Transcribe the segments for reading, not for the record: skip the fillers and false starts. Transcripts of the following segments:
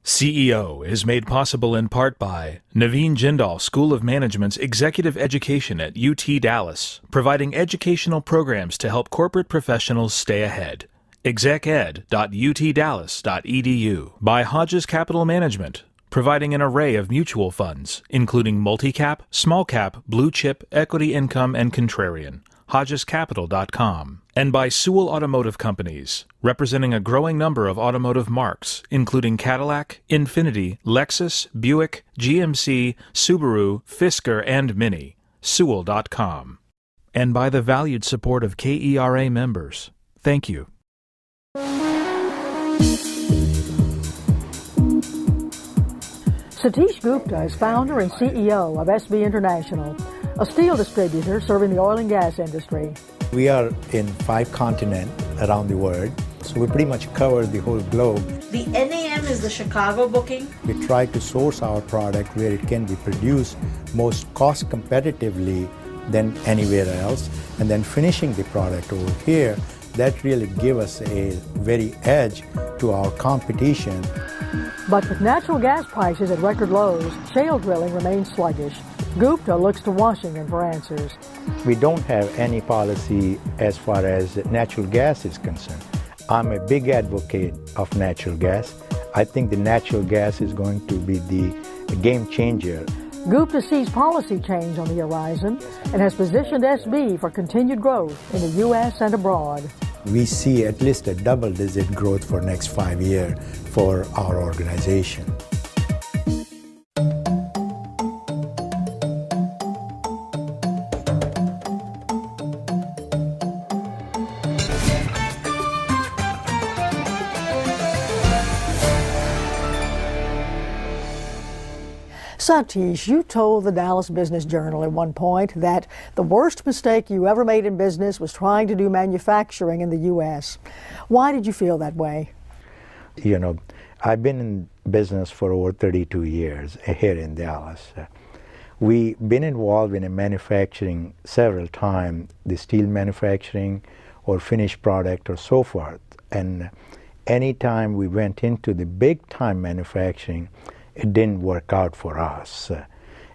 CEO is made possible in part by Naveen Jindal School of Management's Executive Education at UT Dallas, providing educational programs to help corporate professionals stay ahead. execed.utdallas.edu. By Hodges Capital Management, providing an array of mutual funds, including multi-cap, small-cap, blue-chip, equity income, and contrarian. HodgesCapital.com. And by Sewell Automotive Companies, representing a growing number of automotive marques, including Cadillac, Infiniti, Lexus, Buick, GMC, Subaru, Fisker, and Mini. Sewell.com. And by the valued support of KERA members. Thank you. Satish Gupta is founder and CEO of SB International, a steel distributor serving the oil and gas industry. We are in 5 continents around the world, so we pretty much cover the whole globe. The NAM is the Chicago booking. We try to source our product where it can be produced most cost competitively than anywhere else, and then finishing the product over here. That really gives us a very edge to our competition. But with natural gas prices at record lows, shale drilling remains sluggish. Gupta looks to Washington for answers. We don't have any policy as far as natural gas is concerned. I'm a big advocate of natural gas. I think the natural gas is going to be the game changer. Gupta sees policy change on the horizon and has positioned SB for continued growth in the U.S. and abroad. We see at least a double-digit growth for next 5 years for our organization. Satish, you told the Dallas Business Journal at one point that the worst mistake you ever made in business was trying to do manufacturing in the U.S. Why did you feel that way? You know, I've been in business for over 32 years here in Dallas. We've been involved in manufacturing several times, the steel manufacturing or finished product or so forth. And anytime we went into the big time manufacturing, it didn't work out for us.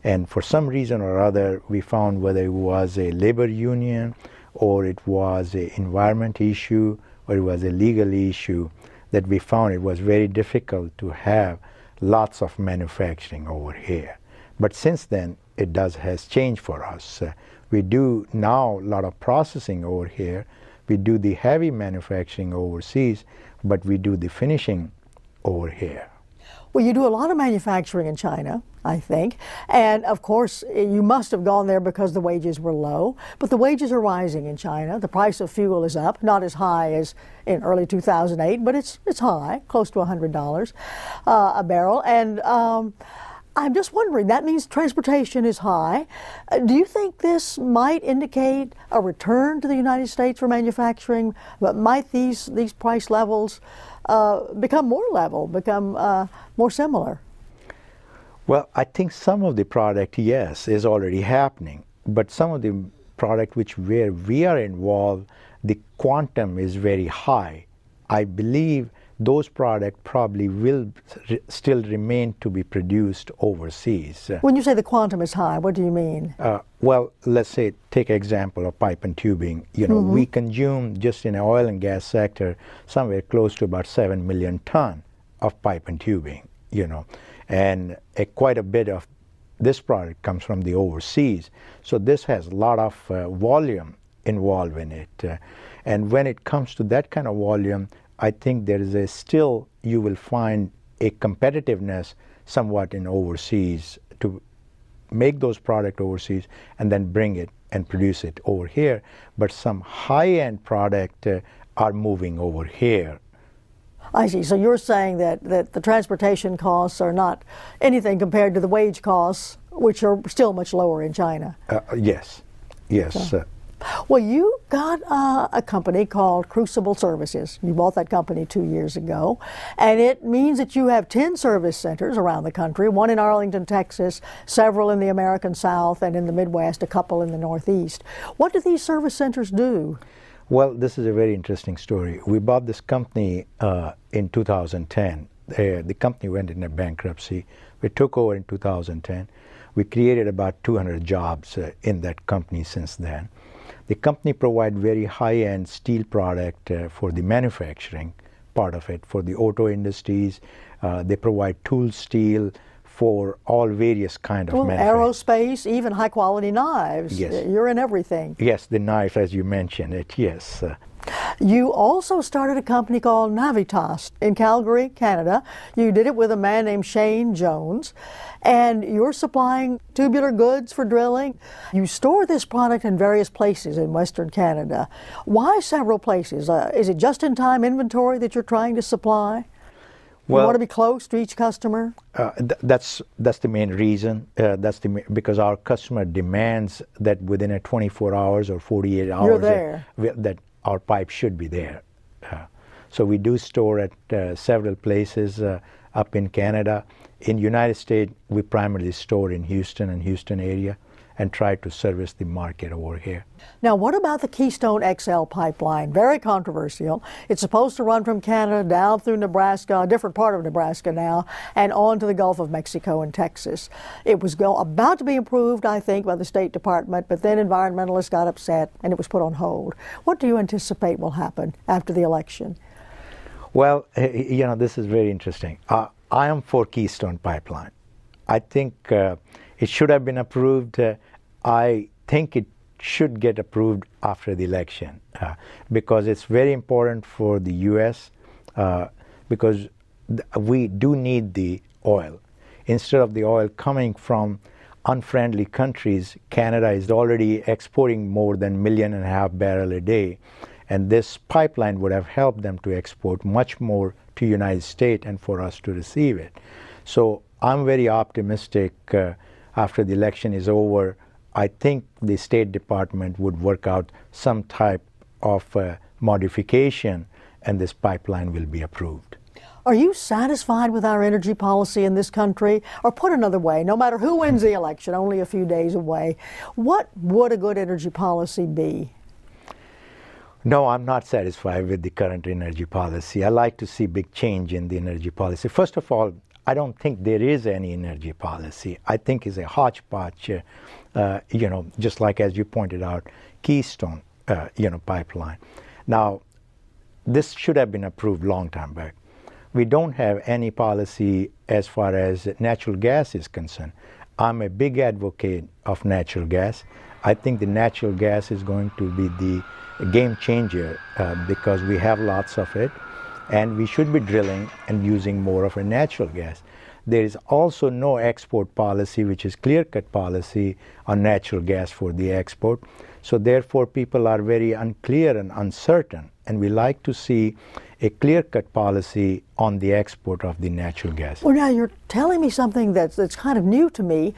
And for some reason or other, we found whether it was a labor union or it was an environment issue or it was a legal issue, that we found it was very difficult to have lots of manufacturing over here. But since then, it has changed for us. We do now a lot of processing over here. We do the heavy manufacturing overseas, but we do the finishing over here. Well, you do a lot of manufacturing in China, I think, and of course you must have gone there because the wages were low, but the wages are rising in China. The price of fuel is up, not as high as in early 2008, but it's high, close to $100 a barrel, and I'm just wondering, that means transportation is high. Do you think this might indicate a return to the United States for manufacturing? But might these price levels become more level, become more similar? Well, I think some of the product, yes, is already happening. But some of the product where we are involved, the quantum is very high. I believe those products probably will still remain to be produced overseas. When you say the quantum is high, what do you mean? Well, let's say, take example of pipe and tubing. You know, we consume just in the oil and gas sector somewhere close to about 7 million ton of pipe and tubing, you know, and quite a bit of this product comes from the overseas. So this has a lot of volume involved in it. And when it comes to that kind of volume, I think there is you will find a competitiveness somewhat in overseas to make those products overseas and then bring it and produce it over here. But some high-end product are moving over here. I see. So you're saying that the transportation costs are not anything compared to the wage costs, which are still much lower in China. Yes. So. Well, you got a company called Crucible Services. You bought that company 2 years ago, and it means that you have 10 service centers around the country, one in Arlington, Texas, several in the American South and in the Midwest, a couple in the Northeast. What do these service centers do? Well, this is a very interesting story. We bought this company in 2010. The company went into bankruptcy. We took over in 2010. We created about 200 jobs in that company since then. The company provides very high-end steel product for the manufacturing part of it, for the auto industries. They provide tool steel for all various kind of manufacturing. Aerospace, even high-quality knives. Yes. You're in everything. Yes, the knife, as you mentioned it, yes. You also started a company called Navitas in Calgary, Canada. You did it with a man named Shane Jones, and you're supplying tubular goods for drilling. You store this product in various places in Western Canada. Why several places? Is it just-in-time inventory that you're trying to supply? You want to be close to each customer? That's the main reason. Because our customer demands that within a 24 hours or 48 hours, you're there. That our pipe should be there. So we do store at several places up in Canada. In United States, we primarily store in Houston and Houston area and try to service the market over here. Now, what about the Keystone XL pipeline? Very controversial. It's supposed to run from Canada down through Nebraska, a different part of Nebraska now, and on to the Gulf of Mexico and Texas. It was about to be approved, I think, by the State Department, but then environmentalists got upset and it was put on hold. What do you anticipate will happen after the election? Well, this is very interesting. I am for Keystone Pipeline. I think it should have been approved. I think it should get approved after the election because it's very important for the U.S. Because we do need the oil. Instead of the oil coming from unfriendly countries, Canada is already exporting more than 1.5 million barrels a day. And this pipeline would have helped them to export much more to the United States and for us to receive it. So I'm very optimistic after the election is over. I think the State Department would work out some type of modification and this pipeline will be approved. Are you satisfied with our energy policy in this country? Or put another way, no matter who wins the election, only a few days away, what would a good energy policy be? No, I'm not satisfied with the current energy policy. I like to see big change in the energy policy. First of all, I don't think there is any energy policy. I think it's a hodgepodge, just like as you pointed out, Keystone, pipeline. Now, this should have been approved long time back. We don't have any policy as far as natural gas is concerned. I'm a big advocate of natural gas. I think the natural gas is going to be the game changer because we have lots of it and we should be drilling and using more of a natural gas. There is also no export policy, which is clear-cut policy on natural gas for the export. So therefore people are very unclear and uncertain, and we like to see a clear-cut policy on the export of the natural gas. Well, now you're telling me something that's kind of new to me.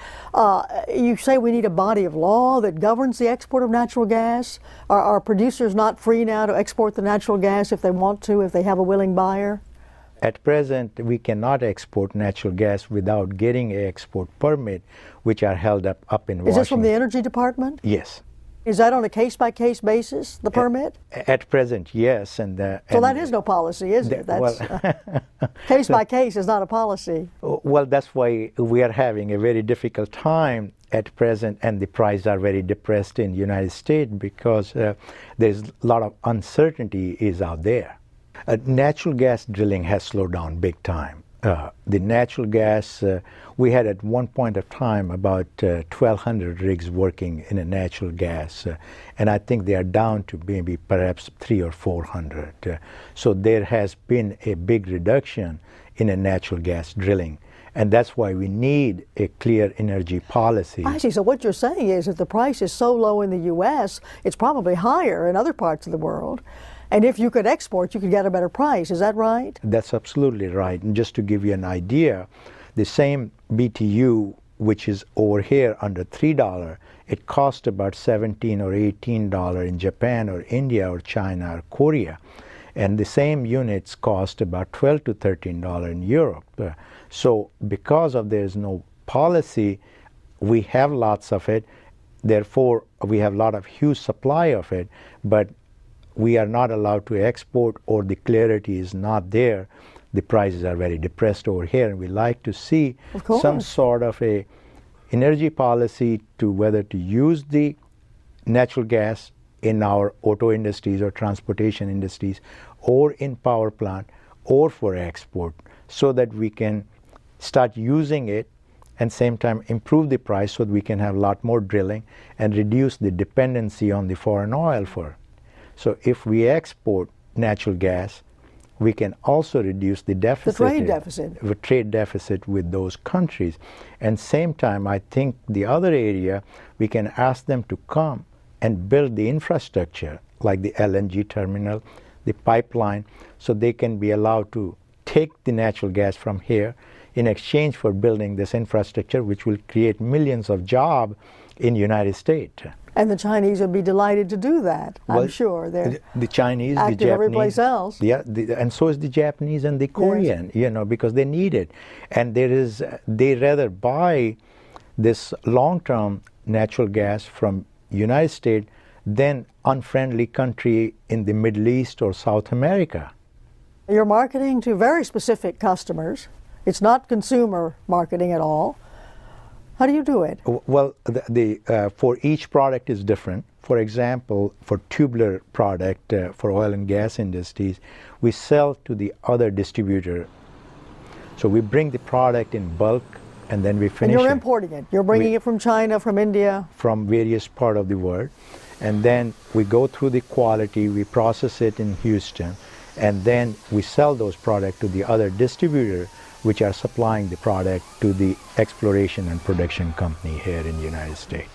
You say we need a body of law that governs the export of natural gas. Are producers not free now to export the natural gas if they want to, if they have a willing buyer? At present, we cannot export natural gas without getting an export permit, which are held up in Washington. Is this from the Energy Department? Yes. Is that on a case-by-case basis, the permit? At present, yes. So that is no policy, is it? Case-by-case is not a policy. Well, that's why we are having a very difficult time at present, and the prices are very depressed in the United States because there's a lot of uncertainty is out there. Natural gas drilling has slowed down big time. The natural gas, we had at one point of time about 1,200 rigs working in a natural gas, and I think they are down to maybe perhaps 300 or 400. So there has been a big reduction in a natural gas drilling, and that's why we need a clear energy policy. I see. So what you're saying is if the price is so low in the U.S., it's probably higher in other parts of the world. And if you could export, you could get a better price. Is that right? That's absolutely right. And just to give you an idea, the same BTU, which is over here under $3, it costs about $17 or $18 in Japan or India or China or Korea. And the same units cost about $12 to $13 in Europe. So because of there's no policy, we have lots of it. Therefore, we have a lot of huge supply of it. But we are not allowed to export, or the clarity is not there the prices are very depressed over here, and we like to see Of course. some sort of a energy policy to whether to use the natural gas in our auto industries or transportation industries or in power plant or for export, so that we can start using it and same time improve the price so that we can have a lot more drilling and reduce the dependency on the foreign oil for. So if we export natural gas, we can also reduce the deficit. The trade deficit. The trade deficit with those countries. And same time, I think the other area, we can ask them to come and build the infrastructure, like the LNG terminal, the pipeline, so they can be allowed to take the natural gas from here in exchange for building this infrastructure, which will create millions of jobs in the United States. And the Chinese would be delighted to do that, I'm sure. They're the Chinese, the active Japanese, every place else. Yeah, and so is the Japanese and the Korean, you know, because they need it. And they rather buy this long-term natural gas from United States than unfriendly country in the Middle East or South America. You're marketing to very specific customers. It's not consumer marketing at all. How do you do it? Well, for each product is different. For example, for tubular product for oil and gas industries, we sell to the other distributor. So we bring the product in bulk and then we finish it. And you're importing it. You're bringing it from China, from India. From various parts of the world. And then we go through the quality, we process it in Houston, and then we sell those products to the other distributor, which are supplying the product to the exploration and production company here in the United States.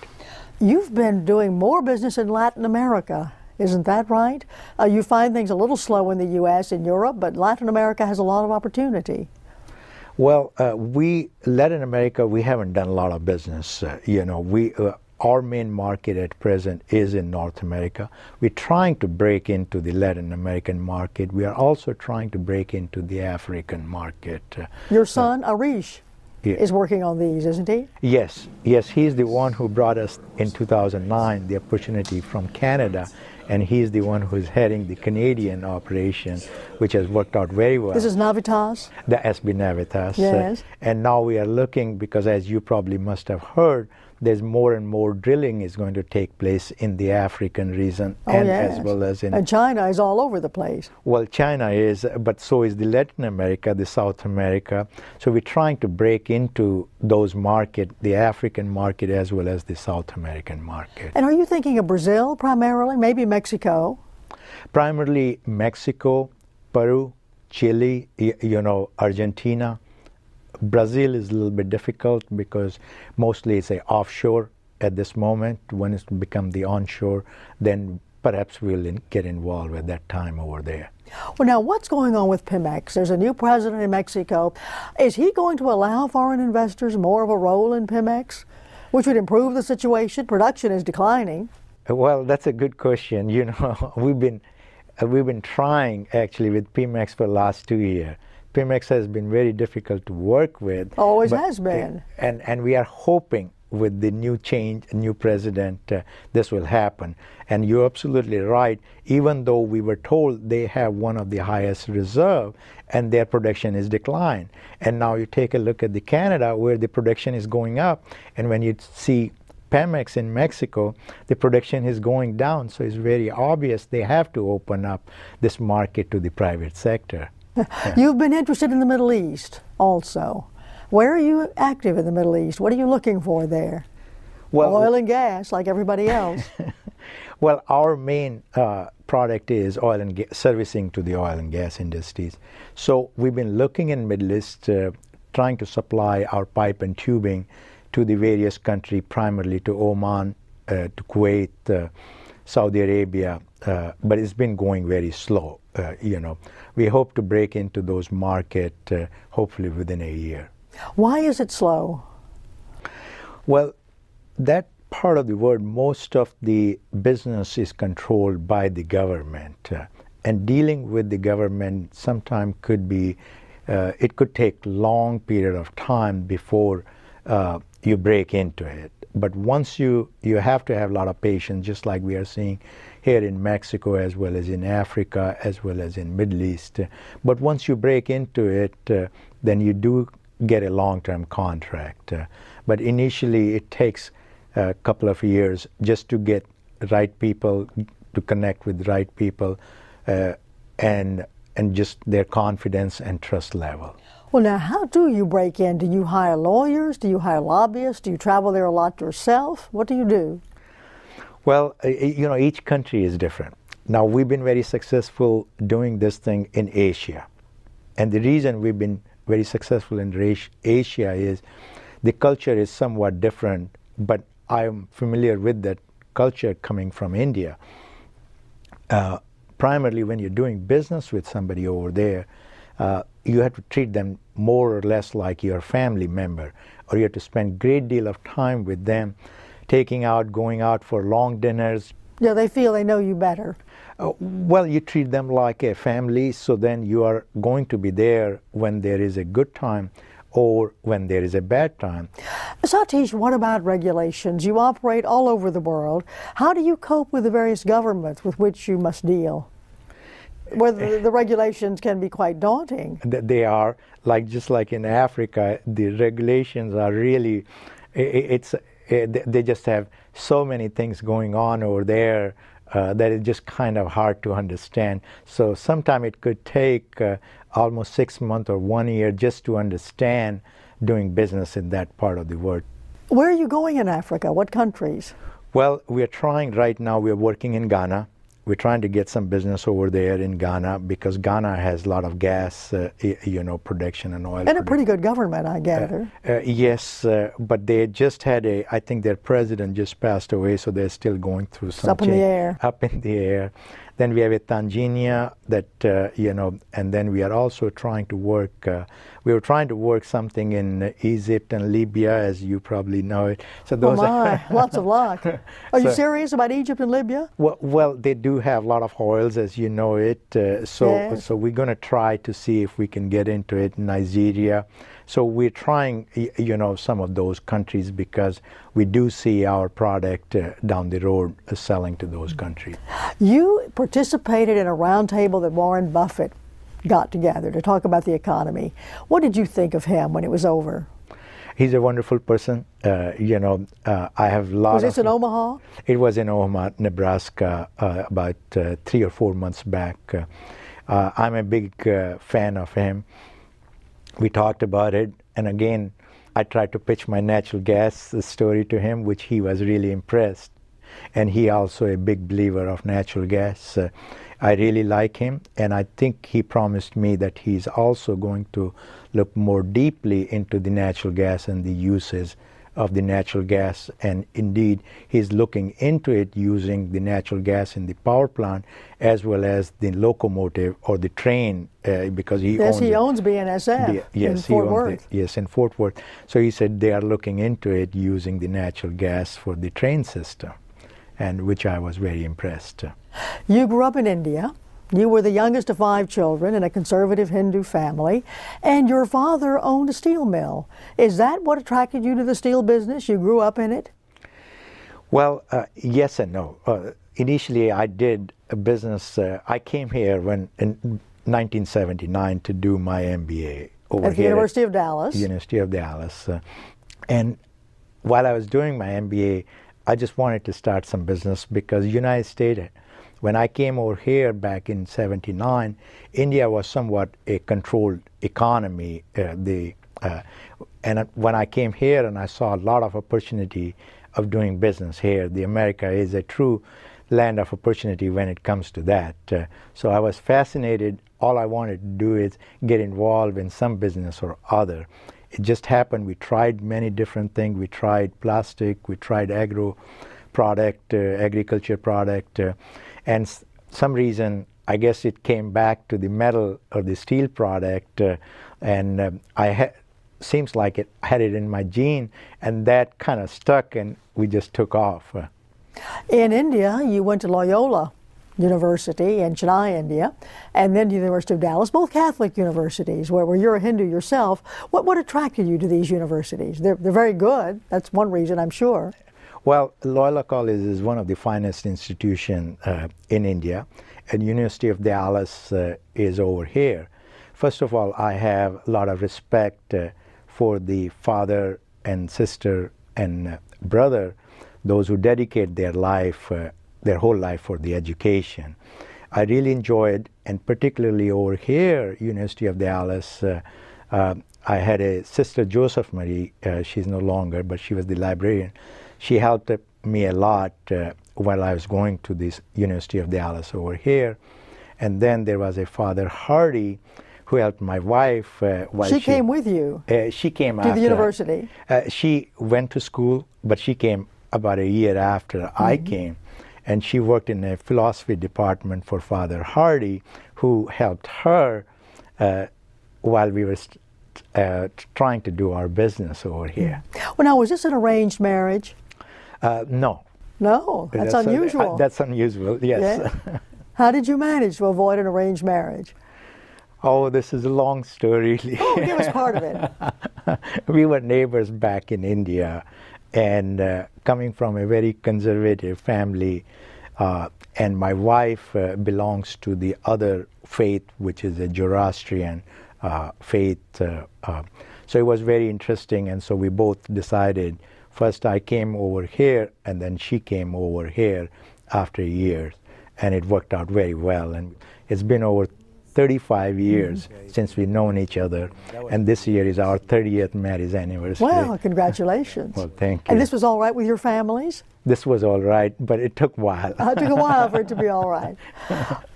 You've been doing more business in Latin America, isn't that right? You find things a little slow in the U.S. and Europe, but Latin America has a lot of opportunity. Well, Latin America, we haven't done a lot of business. Our main market at present is in North America. We're trying to break into the Latin American market. We are also trying to break into the African market. Your son, Arish, is working on these, isn't he? Yes, he's the one who brought us in 2009 the opportunity from Canada, and he's the one who's heading the Canadian operation, which has worked out very well. This is Navitas? The SB Navitas. Yes. And now we are looking, because as you probably must have heard, there's more and more drilling is going to take place in the African region, and as well as in... And China is all over the place. Well, China is, but so is the Latin America, the South America. So we're trying to break into those markets, the African market as well as the South American market. And are you thinking of Brazil primarily, maybe Mexico? Primarily Mexico, Peru, Chile, Argentina. Brazil is a little bit difficult because mostly it's offshore at this moment. When it's become the onshore, then perhaps we'll get involved at that time over there. Well, now, what's going on with Pemex? There's a new president in Mexico. Is he going to allow foreign investors more of a role in Pemex, which would improve the situation? Production is declining. Well, that's a good question. We've been trying actually with Pemex for the last 2 years. Pemex has been very difficult to work with. Always has been. And we are hoping with the new president, this will happen. And you're absolutely right. Even though we were told they have one of the highest reserve and their production is declined. And now you take a look at the Canada where the production is going up. And when you see Pemex in Mexico, the production is going down. So it's very obvious they have to open up this market to the private sector. You've been interested in the Middle East also. Where are you active in the Middle East? What are you looking for there? Well, oil and gas, like everybody else. Well, our main product is oil and servicing to the oil and gas industries. So we've been looking in Middle East, trying to supply our pipe and tubing to the various countries, primarily to Oman, to Kuwait, Saudi Arabia, but it's been going very slow. We hope to break into those markets hopefully within a year. Why is it slow? Well, that part of the world, most of the business is controlled by the government. And dealing with the government sometimes could be, it could take long period of time before you break into it. But once you have to have a lot of patience, just like we are seeing here in Mexico, as well as in Africa, as well as in Middle East. But once you break into it, then you do get a long-term contract. But initially, it takes a couple of years just to get right people, to connect with the right people, and just their confidence and trust level. Well, now, how do you break in? Do you hire lawyers? Do you hire lobbyists? Do you travel there a lot yourself? What do you do? Well, each country is different. Now, we've been very successful doing this thing in Asia. And the reason we've been very successful in Asia is the culture is somewhat different, but I'm familiar with that culture coming from India. Primarily, when you're doing business with somebody over there, you have to treat them more or less like your family member, or you have to spend a great deal of time with them, going out for long dinners. Yeah, they feel they know you better. Well, you treat them like a family, so then you are going to be there when there is a good time or when there is a bad time. Satish, what about regulations? You operate all over the world. How do you cope with the various governments with which you must deal? Where the regulations can be quite daunting. They are, just like in Africa, the regulations are really, they just have so many things going on over there that it's just kind of hard to understand. So sometimes it could take almost 6 months or 1 year just to understand doing business in that part of the world. Where are you going in Africa? What countries? Well, we're trying right now, we're working in Ghana. We're trying to get some business over there in Ghana because Ghana has a lot of gas, production and oil. And a pretty good government, I gather. Yes, but they just had I think their president just passed away, so they're still going through some up in the air. Up in the air. Then we have a Tanzania that, and then we are also trying to work, we were trying to work something in Egypt and Libya, as you probably know it. So those are lots of luck. Are you serious about Egypt and Libya? Well, they do have a lot of oils, as you know it. So we're going to try to see if we can get into it in Nigeria. So we're trying, some of those countries because we do see our product down the road selling to those countries. You participated in a roundtable that Warren Buffett got together to talk about the economy. What did you think of him when it was over? He's a wonderful person. I have a lot. Was this in Omaha? It was in Omaha, Nebraska, about 3 or 4 months back. I'm a big fan of him. We talked about it, and again, I tried to pitch my natural gas story to him, which he was really impressed. And he also a big believer of natural gas. I really like him, and I think he promised me that he's also going to look more deeply into the natural gas and the uses of the natural gas, and indeed he's looking into it using the natural gas in the power plant as well as the locomotive or the train because he owns BNSF in Fort Worth. Yes, in Fort Worth. So he said they are looking into it using the natural gas for the train system, and which I was very impressed. You grew up in India. You were the youngest of 5 children in a conservative Hindu family, and your father owned a steel mill. Is that what attracted you to the steel business? You grew up in it? Well, yes and no. Initially, I did a business. I came here in 1979 to do my MBA over at the University of Dallas. University of Dallas. And while I was doing my MBA, I just wanted to start some business because the United States, when I came over here back in '79, India was somewhat a controlled economy. And when I came here and I saw a lot of opportunity of doing business here, the America is a true land of opportunity when it comes to that. So I was fascinated. All I wanted to do is get involved in some business or other. It just happened. We tried many different things. We tried plastic. We tried agriculture product. And some reason, I guess it came back to the metal or the steel product, and seems like it had it in my gene, and that kind of stuck, and we just took off. In India, you went to Loyola University in Chennai, India, and then the University of Dallas, both Catholic universities, where you're a Hindu yourself. What attracted you to these universities? They're very good. That's one reason, I'm sure. Well, Loyola College is one of the finest institutions in India, and University of Dallas is over here. First of all, I have a lot of respect for the father and sister and brother, those who dedicate their life, their whole life for the education. I really enjoyed, and particularly over here, University of Dallas, I had a sister, Joseph Marie, she's no longer, but she was the librarian. She helped me a lot while I was going to this University of Dallas over here. And then there was a Father Hardy who helped my wife. While she came with you? She came to the university? She went to school, but she came about a year after I came. And she worked in a philosophy department for Father Hardy, who helped her while we were trying to do our business over here. Well, now, was this an arranged marriage? No. No, that's unusual. That's unusual, yes. Yeah. How did you manage to avoid an arranged marriage? Oh, this is a long story. Oh, give us part of it. We were neighbors back in India, and coming from a very conservative family, and my wife belongs to the other faith, which is a Zoroastrian faith. So it was very interesting, and so we both decided, first I came over here, and then she came over here after years, and it worked out very well. And it's been over 35 years since we've known each other, and this year is our 30th marriage anniversary. Well, congratulations. Well, thank you. And this was all right with your families? This was all right, but it took a while. It took a while for it to be all right.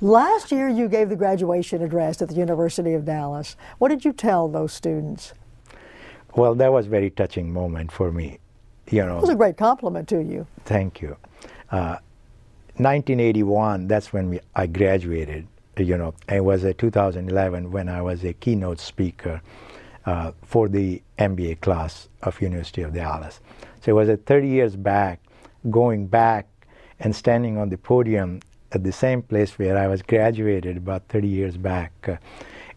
Last year you gave the graduation address at the University of Dallas. What did you tell those students? Well, that was a very touching moment for me. You know, it was a great compliment to you. Thank you. 1981, that's when I graduated. You know, it was 2011 when I was a keynote speaker for the MBA class of University of Dallas. So it was 30 years back, going back and standing on the podium at the same place where I was graduated about 30 years back.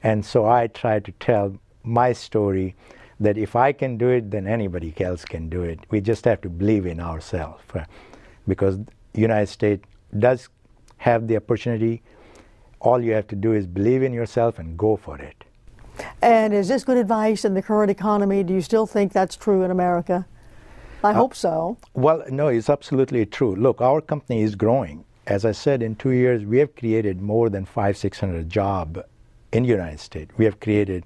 And so I tried to tell my story that if I can do it, then anybody else can do it. We just have to believe in ourselves, because the United States does have the opportunity. All you have to do is believe in yourself and go for it. And is this good advice in the current economy? Do you still think that's true in America? I hope so. Well, no, it's absolutely true. Look, our company is growing. As I said, in 2 years, we have created more than 500-600 jobs in the United States. We have created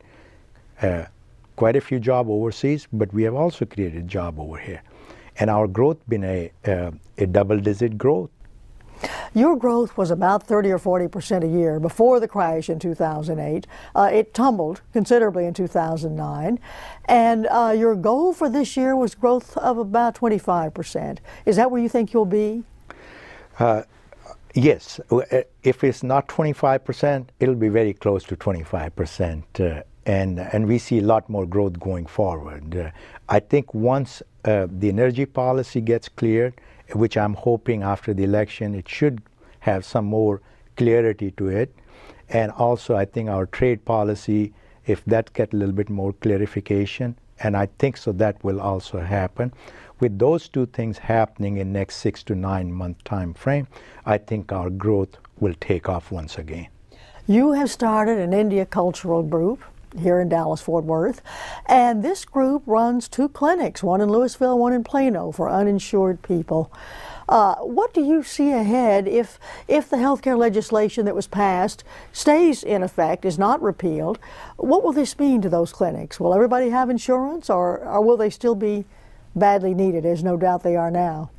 quite a few jobs overseas, but we have also created jobs over here. And our growth been a double-digit growth. Your growth was about 30 or 40% a year before the crash in 2008. It tumbled considerably in 2009. And your goal for this year was growth of about 25%. Is that where you think you'll be? Yes. If it's not 25%, it'll be very close to 25%. And we see a lot more growth going forward. I think once the energy policy gets cleared, which I'm hoping after the election, it should have some more clarity to it. And also I think our trade policy, if that gets a little bit more clarification, and I think so that will also happen. With those two things happening in next 6 to 9 month time frame, I think our growth will take off once again. You have started an India cultural group here in Dallas-Fort Worth, and this group runs 2 clinics, one in Louisville, one in Plano, for uninsured people. What do you see ahead if the healthcare legislation that was passed stays in effect, is not repealed? What will this mean to those clinics? Will everybody have insurance, or will they still be badly needed, as no doubt they are now?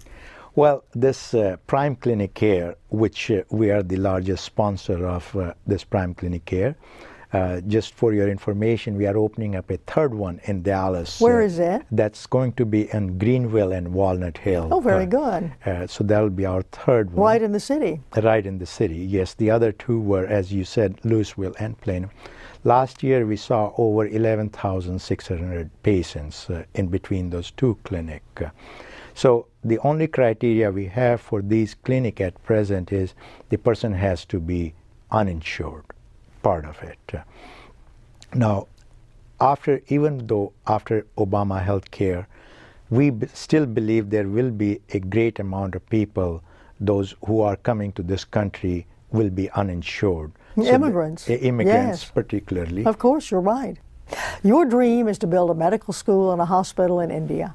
Well, this Prime Clinic Care, which we are the largest sponsor of this Prime Clinic Care, just for your information, we are opening up a 3rd one in Dallas. Where is it? That's going to be in Greenville and Walnut Hill. Oh, very good. So that'll be our 3rd one. Right in the city. Right in the city, yes. The other 2 were, as you said, Louisville and Plano. Last year we saw over 11,600 patients in between those 2 clinics. So the only criteria we have for these clinics at present is the person has to be uninsured. Part of it. Now, even though after Obama health care, we still believe there will be a great amount of people, those who are coming to this country, will be uninsured. Immigrants. Immigrants, yes. particularly. Of course, you're right. Your dream is to build a medical school and a hospital in India.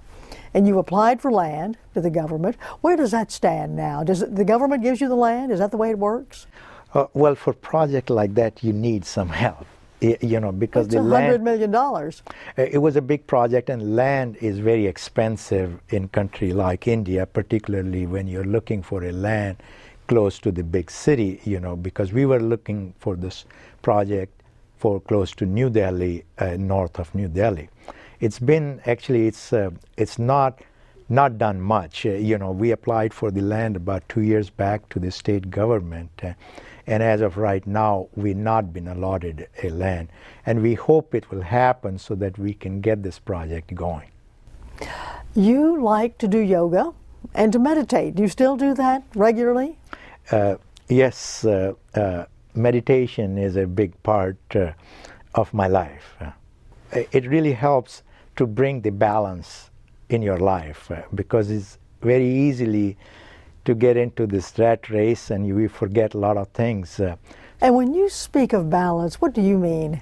And you applied for land to the government. Where does that stand now? The government gives you the land? Is that the way it works? Well, for a project like that, you need some help. Because it's the $100 land, million. It was a big project, and land is very expensive in a country like India, particularly when you're looking for a land close to the big city, because we were looking for this project for close to New Delhi, north of New Delhi. It's been, actually, it's not done much. We applied for the land about 2 years back to the state government. And as of right now, we've not been allotted a land. And we hope it will happen so that we can get this project going. You like to do yoga and to meditate. Do you still do that regularly? Yes, meditation is a big part of my life. It really helps to bring the balance in your life because it's very easily to get into this rat race and you forget a lot of things. And when you speak of balance, what do you mean?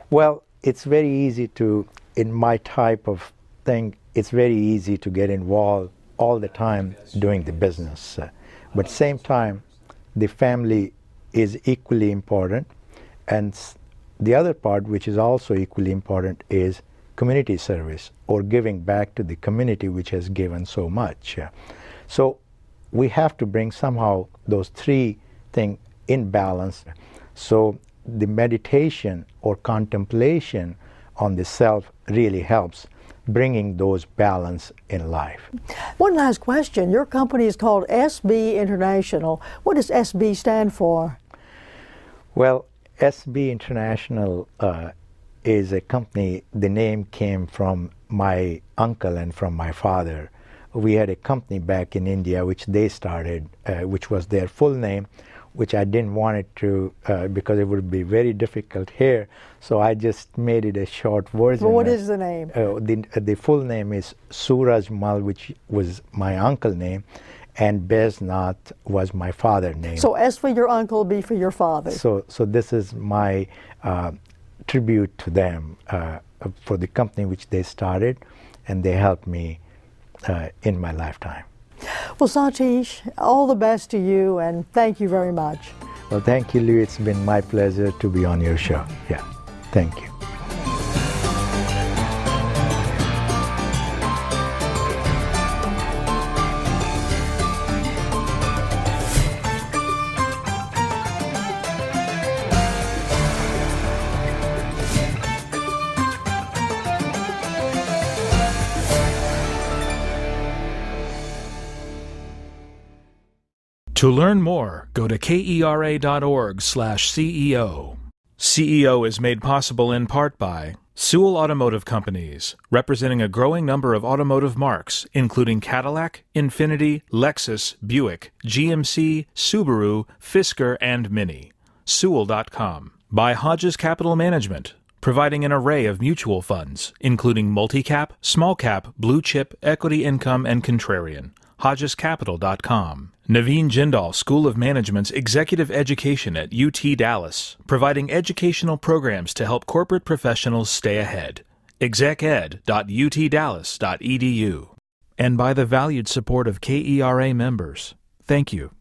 Well, it's very easy to, in my type of thing, it's very easy to get involved all the time doing the business. But at the same time, the family is equally important. And the other part, which is also equally important, is community service or giving back to the community which has given so much. So we have to bring somehow those three things in balance. So the meditation or contemplation on the self really helps bringing those balance in life. One last question. Your company is called SB International. What does SB stand for? Well, SB International is a company, the name came from my uncle and from my father. We had a company back in India which they started, which was their full name, which I didn't want it to, because it would be very difficult here, so I just made it a short version. Well, what is the name? The full name is Suraj Mal, which was my uncle's name, and Besnath was my father's name. So S for your uncle, B for your father. So this is my tribute to them for the company which they started, and they helped me in my lifetime. Well, Satish, all the best to you, and thank you very much. Well, thank you, Lou. It's been my pleasure to be on your show. Yeah, thank you. To learn more, go to kera.org/CEO. CEO is made possible in part by Sewell Automotive Companies, representing a growing number of automotive marks, including Cadillac, Infiniti, Lexus, Buick, GMC, Subaru, Fisker, and Mini. Sewell.com. By Hodges Capital Management, providing an array of mutual funds, including multi-cap, small-cap, blue-chip, equity income, and contrarian. HodgesCapital.com. Naveen Jindal School of Management's Executive Education at UT Dallas, providing educational programs to help corporate professionals stay ahead. execed.utdallas.edu. And by the valued support of KERA members. Thank you.